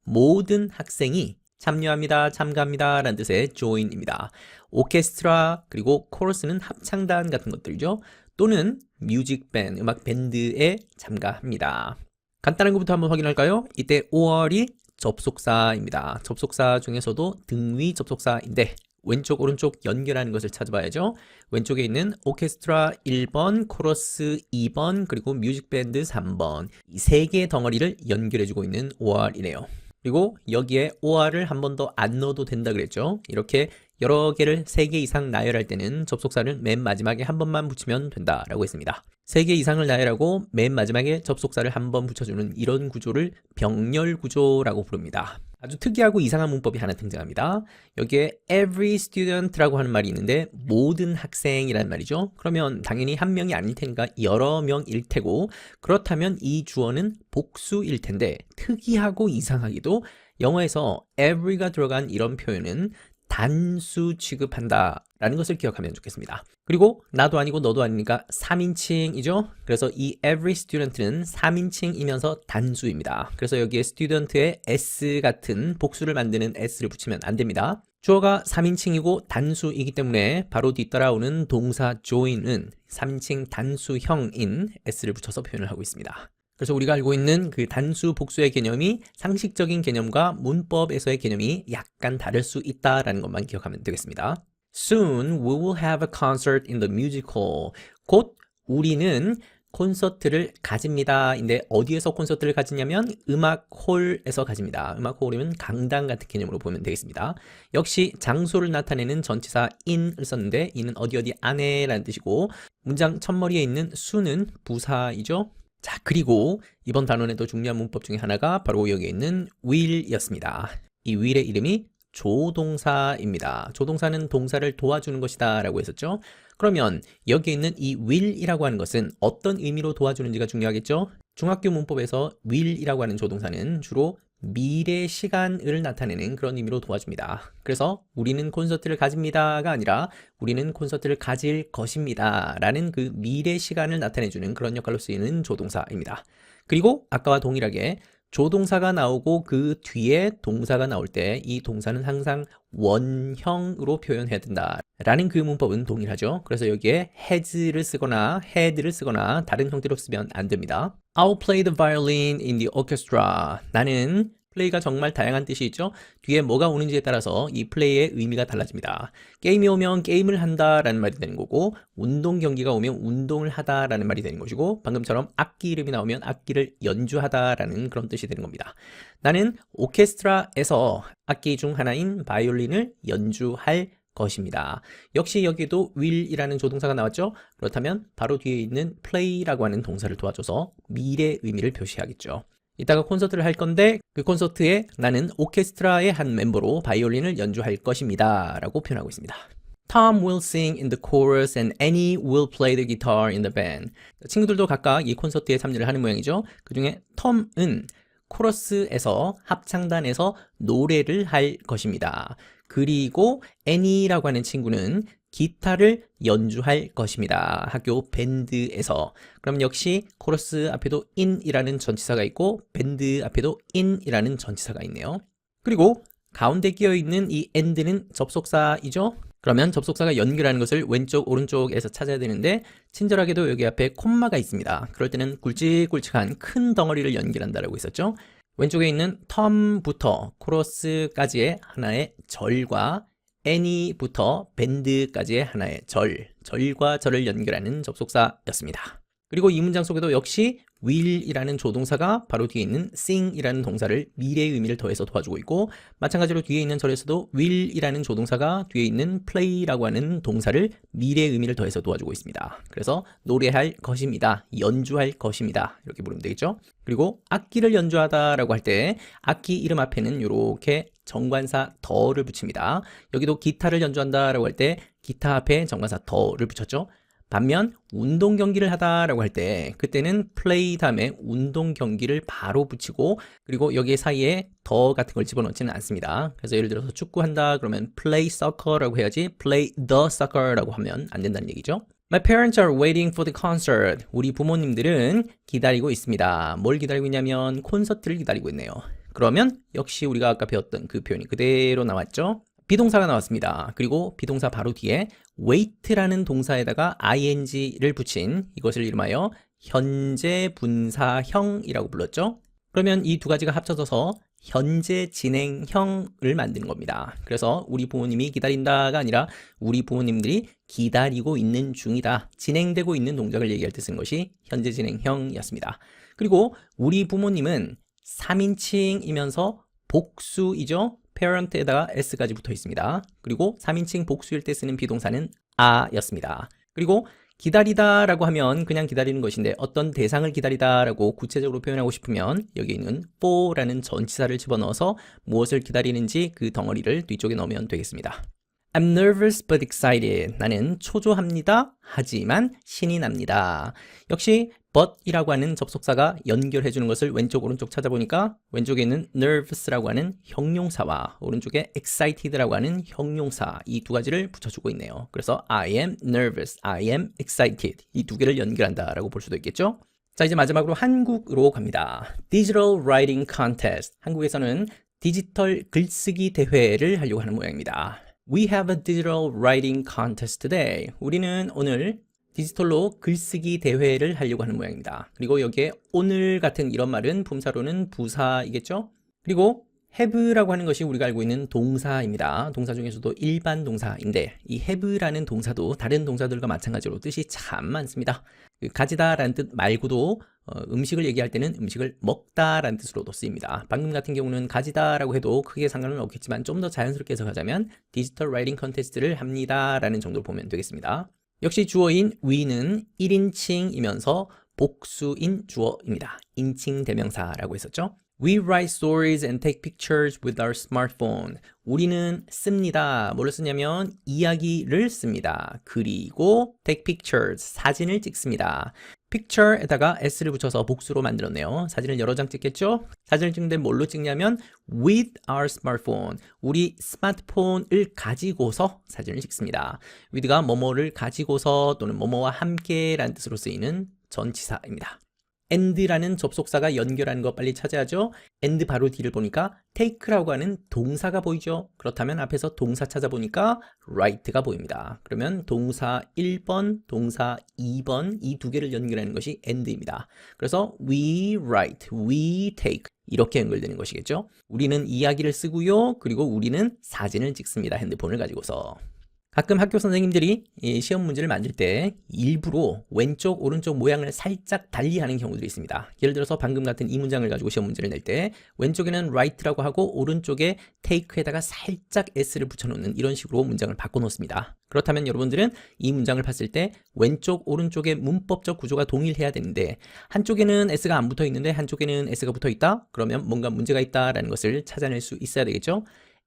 모든 학생이 참여합니다, 참가합니다 라는 뜻의 join입니다. 오케스트라 그리고 코러스는 합창단 같은 것들이죠. 또는 뮤직 밴드, 음악 밴드에 참가합니다. 간단한 것부터 한번 확인할까요? 이때 or이 접속사입니다. 접속사 중에서도 등위 접속사인데 왼쪽 오른쪽 연결하는 것을 찾아봐야죠. 왼쪽에 있는 오케스트라 1번, 코러스 2번, 그리고 뮤직 밴드 3번 이 세 개의 덩어리를 연결해주고 있는 or이네요. 그리고 여기에 or를 한 번 더 안 넣어도 된다 그랬죠. 이렇게 여러 개를 3개 이상 나열할 때는 접속사를 맨 마지막에 한 번만 붙이면 된다라고 했습니다. 3개 이상을 나열하고 맨 마지막에 접속사를 한 번 붙여주는 이런 구조를 병렬 구조라고 부릅니다. 아주 특이하고 이상한 문법이 하나 등장합니다. 여기에 every student라고 하는 말이 있는데 모든 학생이라는 말이죠. 그러면 당연히 한 명이 아닐 테니까 여러 명일 테고 그렇다면 이 주어는 복수일 텐데 특이하고 이상하게도 영어에서 every가 들어간 이런 표현은 단수 취급한다 라는 것을 기억하면 좋겠습니다. 그리고 나도 아니고 너도 아니니까 3인칭이죠. 그래서 이 every student는 3인칭이면서 단수입니다. 그래서 여기에 student에 s 같은 복수를 만드는 s를 붙이면 안 됩니다. 주어가 3인칭이고 단수이기 때문에 바로 뒤따라오는 동사 join은 3인칭 단수형인 s를 붙여서 표현을 하고 있습니다. 그래서 우리가 알고 있는 그 단수 복수의 개념이 상식적인 개념과 문법에서의 개념이 약간 다를 수 있다라는 것만 기억하면 되겠습니다. Soon we will have a concert in the music hall. 곧 우리는 콘서트를 가집니다. 인데 어디에서 콘서트를 가지냐면 음악홀에서 가집니다. 음악홀이면 강당 같은 개념으로 보면 되겠습니다. 역시 장소를 나타내는 전치사 in을 썼는데 in은 어디 안에라는 뜻이고 문장 첫머리에 있는 soon은 부사이죠. 자, 그리고 이번 단원에도 중요한 문법 중에 하나가 바로 여기에 있는 will이었습니다. 이 will의 이름이 조동사입니다. 조동사는 동사를 도와주는 것이다 라고 했었죠. 그러면 여기에 있는 이 will이라고 하는 것은 어떤 의미로 도와주는지가 중요하겠죠. 중학교 문법에서 will이라고 하는 조동사는 주로 미래 시간을 나타내는 그런 의미로 도와줍니다. 그래서 우리는 콘서트를 가집니다가 아니라 우리는 콘서트를 가질 것입니다 라는 그 미래 시간을 나타내주는 그런 역할로 쓰이는 조동사입니다. 그리고 아까와 동일하게 조동사가 나오고 그 뒤에 동사가 나올 때 이 동사는 항상 원형으로 표현해야 된다 라는 그 문법은 동일하죠. 그래서 여기에 has를 쓰거나 had를 쓰거나 다른 형태로 쓰면 안 됩니다. I'll play the violin in the orchestra. 나는 플레이가 정말 다양한 뜻이 있죠. 뒤에 뭐가 오는지에 따라서 이 플레이의 의미가 달라집니다. 게임이 오면 게임을 한다라는 말이 되는 거고, 운동 경기가 오면 운동을 하다라는 말이 되는 것이고, 방금처럼 악기 이름이 나오면 악기를 연주하다라는 그런 뜻이 되는 겁니다. 나는 오케스트라에서 악기 중 하나인 바이올린을 연주할 것입니다. 역시 여기도 will이라는 조동사가 나왔죠. 그렇다면 바로 뒤에 있는 play라고 하는 동사를 도와줘서 미래 의미를 표시하겠죠. 이따가 콘서트를 할 건데 그 콘서트에 나는 오케스트라의 한 멤버로 바이올린을 연주할 것입니다 라고 표현하고 있습니다. Tom will sing in the chorus and Annie will play the guitar in the band. 친구들도 각각 이 콘서트에 참여를 하는 모양이죠. 그 중에 톰은 코러스에서 합창단에서 노래를 할 것입니다. 그리고 애니라고 하는 친구는 기타를 연주할 것입니다. 학교 밴드에서. 그럼 역시 코러스 앞에도 in이라는 전치사가 있고 밴드 앞에도 in이라는 전치사가 있네요. 그리고 가운데 끼어 있는 이 and는 접속사이죠. 그러면 접속사가 연결하는 것을 왼쪽 오른쪽에서 찾아야 되는데 친절하게도 여기 앞에 콤마가 있습니다. 그럴 때는 굵직굵직한 큰 덩어리를 연결한다라고 했었죠. 왼쪽에 있는 텀부터 코러스까지의 하나의 절과 애니부터 밴드까지의 하나의 절과 절을 연결하는 접속사였습니다. 그리고 이 문장 속에도 역시 will이라는 조동사가 바로 뒤에 있는 sing이라는 동사를 미래의 의미를 더해서 도와주고 있고, 마찬가지로 뒤에 있는 절에서도 will이라는 조동사가 뒤에 있는 play라고 하는 동사를 미래의 의미를 더해서 도와주고 있습니다. 그래서 노래할 것입니다, 연주할 것입니다 이렇게 부르면 되겠죠. 그리고 악기를 연주하다라고 할 때 악기 이름 앞에는 이렇게 정관사 더를 붙입니다. 여기도 기타를 연주한다라고 할 때 기타 앞에 정관사 더를 붙였죠. 반면 운동 경기를 하다라고 할 때 그때는 play 다음에 운동 경기를 바로 붙이고, 그리고 여기 사이에 더 같은 걸 집어넣지는 않습니다. 그래서 예를 들어서 축구한다 그러면 play soccer라고 해야지 play the soccer라고 하면 안 된다는 얘기죠. My parents are waiting for the concert. 우리 부모님들은 기다리고 있습니다. 뭘 기다리고 있냐면 콘서트를 기다리고 있네요. 그러면 역시 우리가 아까 배웠던 그 표현이 그대로 나왔죠. 비동사가 나왔습니다. 그리고 비동사 바로 뒤에 wait라는 동사에다가 ing를 붙인 이것을 이름하여 현재 분사형이라고 불렀죠. 그러면 이 두 가지가 합쳐져서 현재 진행형을 만드는 겁니다. 그래서 우리 부모님이 기다린다가 아니라 우리 부모님들이 기다리고 있는 중이다, 진행되고 있는 동작을 얘기할 때 쓴 것이 현재 진행형이었습니다. 그리고 우리 부모님은 3인칭이면서 복수이죠. parent에다가 s까지 붙어 있습니다. 그리고 3인칭 복수일 때 쓰는 비동사는 a였습니다. 그리고 기다리다 라고 하면 그냥 기다리는 것인데 어떤 대상을 기다리다 라고 구체적으로 표현하고 싶으면 여기 있는 for라는 전치사를 집어넣어서 무엇을 기다리는지 그 덩어리를 뒤쪽에 넣으면 되겠습니다. I'm nervous but excited. 나는 초조합니다. 하지만 신이 납니다. 역시 but이라고 하는 접속사가 연결해주는 것을 왼쪽 오른쪽 찾아보니까 왼쪽에 있는 nervous라고 하는 형용사와 오른쪽에 excited라고 하는 형용사, 이 두 가지를 붙여주고 있네요. 그래서 I am nervous, I am excited, 이 두 개를 연결한다 라고 볼 수도 있겠죠. 자, 이제 마지막으로 한국으로 갑니다. Digital Writing Contest. 한국에서는 디지털 글쓰기 대회를 하려고 하는 모양입니다. We have a digital writing contest today. 우리는 오늘 디지털로 글쓰기 대회를 하려고 하는 모양입니다. 그리고 여기에 오늘 같은 이런 말은 품사로는 부사이겠죠? 그리고 have라고 하는 것이 우리가 알고 있는 동사입니다. 동사 중에서도 일반 동사인데 이 have라는 동사도 다른 동사들과 마찬가지로 뜻이 참 많습니다. 가지다라는 뜻 말고도 음식을 얘기할 때는 음식을 먹다라는 뜻으로도 쓰입니다. 방금 같은 경우는 가지다라고 해도 크게 상관은 없겠지만 좀 더 자연스럽게 해석하자면 디지털 라이팅 컨테스트를 합니다라는 정도로 보면 되겠습니다. 역시 주어인 we는 1인칭이면서 복수인 주어입니다. 인칭 대명사라고 했었죠. We write stories and take pictures with our smartphone. 우리는 씁니다. 뭘 쓰냐면 이야기를 씁니다. 그리고 take pictures, 사진을 찍습니다. picture에다가 s를 붙여서 복수로 만들었네요. 사진을 여러 장 찍겠죠? 사진을 찍는데 뭘로 찍냐면 with our smartphone. 우리 스마트폰을 가지고서 사진을 찍습니다. with가 뭐뭐를 가지고서 또는 뭐뭐와 함께라는 뜻으로 쓰이는 전치사입니다. and라는 접속사가 연결하는 거 빨리 찾아야죠. and 바로 뒤를 보니까 take라고 하는 동사가 보이죠. 그렇다면 앞에서 동사 찾아보니까 write가 보입니다. 그러면 동사 1번, 동사 2번 이 두 개를 연결하는 것이 and입니다. 그래서 we write, we take 이렇게 연결되는 것이겠죠. 우리는 이야기를 쓰고요. 그리고 우리는 사진을 찍습니다. 핸드폰을 가지고서. 가끔 학교 선생님들이 이 시험 문제를 만들 때 일부러 왼쪽, 오른쪽 모양을 살짝 달리하는 경우들이 있습니다. 예를 들어서 방금 같은 이 문장을 가지고 시험 문제를 낼 때 왼쪽에는 write라고 하고 오른쪽에 take에다가 살짝 s를 붙여놓는 이런 식으로 문장을 바꿔놓습니다. 그렇다면 여러분들은 이 문장을 봤을 때 왼쪽, 오른쪽의 문법적 구조가 동일해야 되는데 한쪽에는 s가 안 붙어 있는데 한쪽에는 s가 붙어 있다? 그러면 뭔가 문제가 있다라는 것을 찾아낼 수 있어야 되겠죠?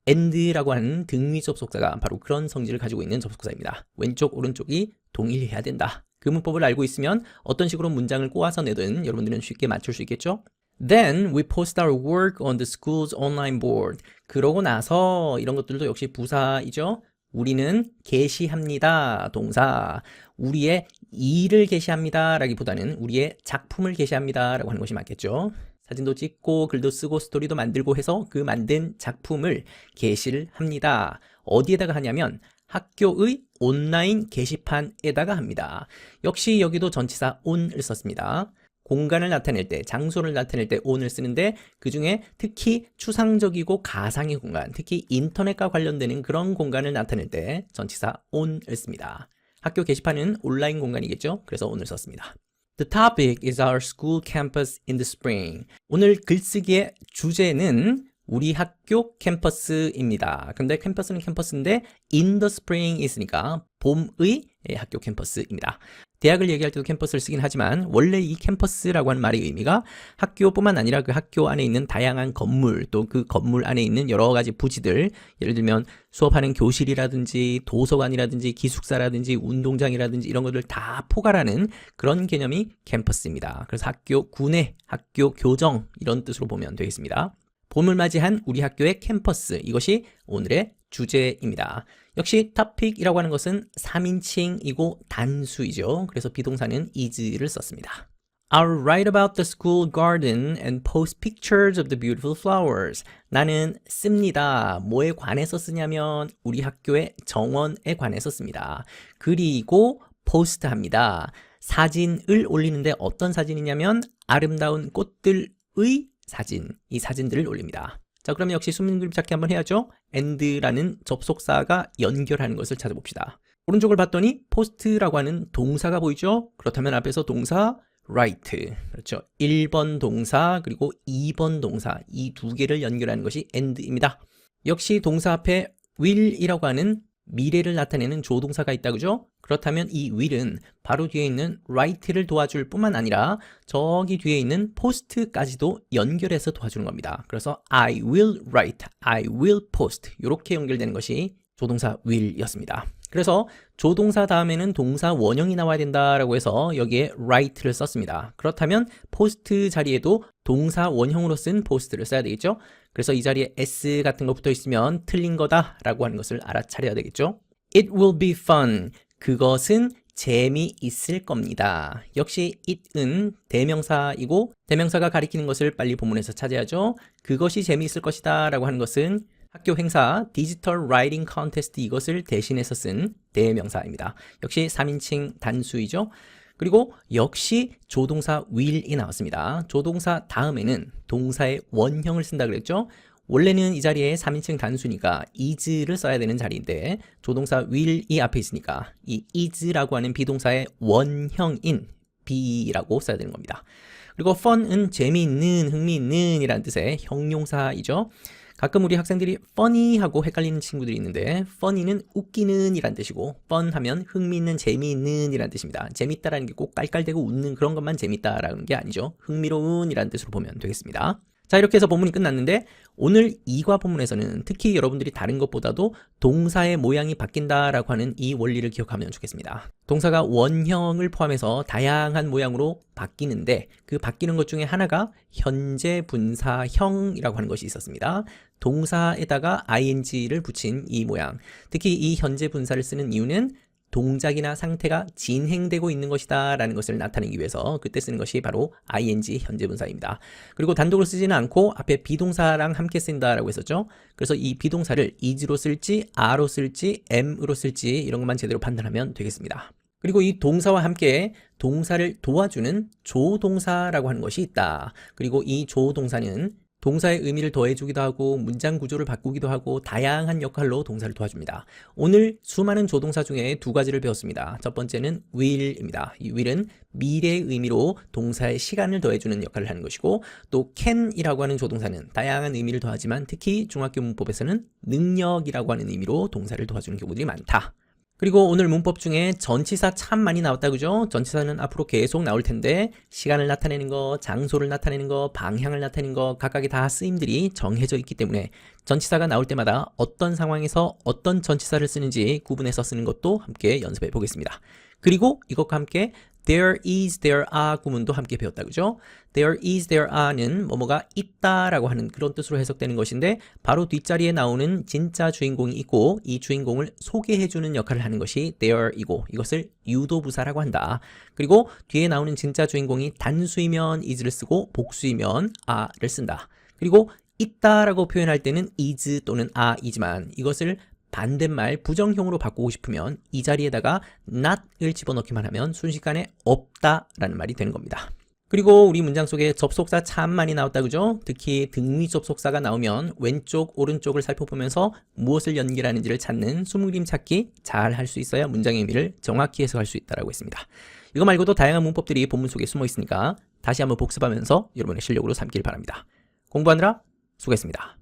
and라고 하는 등위 접속사가 바로 그런 성질을 가지고 있는 접속사입니다. 왼쪽, 오른쪽이 동일해야 된다. 그 문법을 알고 있으면 어떤 식으로 문장을 꼬아서 내든 여러분들은 쉽게 맞출 수 있겠죠? Then we post our work on the school's online board. 그러고 나서 이런 것들도 역시 부사이죠. 우리는 게시합니다. 동사. 우리의 일을 게시합니다. 라기보다는 우리의 작품을 게시합니다. 라고 하는 것이 맞겠죠. 사진도 찍고 글도 쓰고 스토리도 만들고 해서 그 만든 작품을 게시를 합니다. 어디에다가 하냐면 학교의 온라인 게시판에다가 합니다. 역시 여기도 전치사 on을 썼습니다. 공간을 나타낼 때, 장소를 나타낼 때 on을 쓰는데 그 중에 특히 추상적이고 가상의 공간, 특히 인터넷과 관련되는 그런 공간을 나타낼 때 전치사 on을 씁니다. 학교 게시판은 온라인 공간이겠죠? 그래서 on을 썼습니다. The topic is our school campus in the spring. 오늘 글쓰기의 주제는 우리 학교 캠퍼스입니다. 그런데 캠퍼스는 캠퍼스인데 in the spring 있으니까 봄의 학교 캠퍼스입니다. 대학을 얘기할 때도 캠퍼스를 쓰긴 하지만 원래 이 캠퍼스라고 하는 말의 의미가 학교뿐만 아니라 그 학교 안에 있는 다양한 건물 또 그 건물 안에 있는 여러 가지 부지들 예를 들면 수업하는 교실이라든지 도서관이라든지 기숙사라든지 운동장이라든지 이런 것들 다 포괄하는 그런 개념이 캠퍼스입니다. 그래서 학교 구내, 학교 교정 이런 뜻으로 보면 되겠습니다. 봄을 맞이한 우리 학교의 캠퍼스 이것이 오늘의 주제입니다. 역시 topic이라고 하는 것은 3인칭이고 단수이죠. 그래서 비동사는 is를 썼습니다. I'll write about the school garden and post pictures of the beautiful flowers. 나는 씁니다. 뭐에 관해서 쓰냐면 우리 학교의 정원에 관해서 씁니다. 그리고 포스트합니다. 사진을 올리는데 어떤 사진이냐면 아름다운 꽃들의 사진, 이 사진들을 올립니다. 자, 그러면 역시 숨는 그림 찾기 한번 해야죠. and라는 접속사가 연결하는 것을 찾아봅시다. 오른쪽을 봤더니 post라고 하는 동사가 보이죠? 그렇다면 앞에서 동사 write, 그렇죠. 1번 동사 그리고 2번 동사 이 두 개를 연결하는 것이 and입니다. 역시 동사 앞에 will이라고 하는 미래를 나타내는 조동사가 있다 그죠? 그렇다면 이 will은 바로 뒤에 있는 write를 도와줄 뿐만 아니라 저기 뒤에 있는 post까지도 연결해서 도와주는 겁니다. 그래서 I will write, I will post 이렇게 연결되는 것이 조동사 will이었습니다. 그래서 조동사 다음에는 동사 원형이 나와야 된다라고 해서 여기에 write를 썼습니다. 그렇다면 post 자리에도 동사 원형으로 쓴 post를 써야 되겠죠? 그래서 이 자리에 s 같은 거 붙어 있으면 틀린 거다라고 하는 것을 알아차려야 되겠죠? It will be fun. 그것은 재미있을 겁니다. 역시 it은 대명사이고 대명사가 가리키는 것을 빨리 본문에서 찾아야죠. 그것이 재미있을 것이다 라고 하는 것은 학교 행사 디지털 라이팅 컨테스트 이것을 대신해서 쓴 대명사입니다. 역시 3인칭 단수이죠. 그리고 역시 조동사 will이 나왔습니다. 조동사 다음에는 동사의 원형을 쓴다 그랬죠. 원래는 이 자리에 3인칭 단수니까 is를 써야 되는 자리인데 조동사 will이 앞에 있으니까 이 is라고 하는 비동사의 원형인 be라고 써야 되는 겁니다. 그리고 fun은 재미있는, 흥미있는 이라는 뜻의 형용사이죠. 가끔 우리 학생들이 funny하고 헷갈리는 친구들이 있는데 funny는 웃기는 이란 뜻이고 fun 하면 흥미있는, 재미있는 이란 뜻입니다. 재밌다라는 게 꼭 깔깔대고 웃는 그런 것만 재밌다라는 게 아니죠. 흥미로운 이란 뜻으로 보면 되겠습니다. 자, 이렇게 해서 본문이 끝났는데 오늘 2과 본문에서는 특히 여러분들이 다른 것보다도 동사의 모양이 바뀐다라고 하는 이 원리를 기억하면 좋겠습니다. 동사가 원형을 포함해서 다양한 모양으로 바뀌는데 그 바뀌는 것 중에 하나가 현재 분사형이라고 하는 것이 있었습니다. 동사에다가 ing를 붙인 이 모양. 특히 이 현재 분사를 쓰는 이유는 동작이나 상태가 진행되고 있는 것이다 라는 것을 나타내기 위해서 그때 쓰는 것이 바로 ing 현재분사입니다. 그리고 단독으로 쓰지는 않고 앞에 비동사랑 함께 쓴다라고 했었죠. 그래서 이 비동사를 is로 쓸지, are로 쓸지, am으로 쓸지 이런 것만 제대로 판단하면 되겠습니다. 그리고 이 동사와 함께 동사를 도와주는 조동사라고 하는 것이 있다. 그리고 이 조동사는 동사의 의미를 더해주기도 하고 문장 구조를 바꾸기도 하고 다양한 역할로 동사를 도와줍니다. 오늘 수많은 조동사 중에 두 가지를 배웠습니다. 첫 번째는 will입니다. 이 will은 미래의 의미로 동사의 시간을 더해주는 역할을 하는 것이고 또 can이라고 하는 조동사는 다양한 의미를 더하지만 특히 중학교 문법에서는 능력이라고 하는 의미로 동사를 도와주는 경우들이 많다. 그리고 오늘 문법 중에 전치사 참 많이 나왔다 그죠? 전치사는 앞으로 계속 나올 텐데 시간을 나타내는 거, 장소를 나타내는 거, 방향을 나타내는 거 각각의 다 쓰임들이 정해져 있기 때문에 전치사가 나올 때마다 어떤 상황에서 어떤 전치사를 쓰는지 구분해서 쓰는 것도 함께 연습해 보겠습니다. 그리고 이것과 함께 there is, there are 구문도 함께 배웠다 그죠? there is, there are는 뭐뭐가 있다라고 하는 그런 뜻으로 해석되는 것인데 바로 뒷자리에 나오는 진짜 주인공이 있고 이 주인공을 소개해주는 역할을 하는 것이 there이고 이것을 유도부사라고 한다. 그리고 뒤에 나오는 진짜 주인공이 단수이면 is를 쓰고 복수이면 are를 쓴다. 그리고 있다라고 표현할 때는 is 또는 a이지만 이것을 반대말 부정형으로 바꾸고 싶으면 이 자리에다가 not을 집어넣기만 하면 순식간에 없다라는 말이 되는 겁니다. 그리고 우리 문장 속에 접속사 참 많이 나왔다 그죠? 특히 등위 접속사가 나오면 왼쪽 오른쪽을 살펴보면서 무엇을 연결하는지를 찾는 숨그림 찾기 잘 할 수 있어야 문장의 의미를 정확히 해석할 수 있다고 했습니다. 이거 말고도 다양한 문법들이 본문 속에 숨어 있으니까 다시 한번 복습하면서 여러분의 실력으로 삼길 바랍니다. 공부하느라 수고했습니다.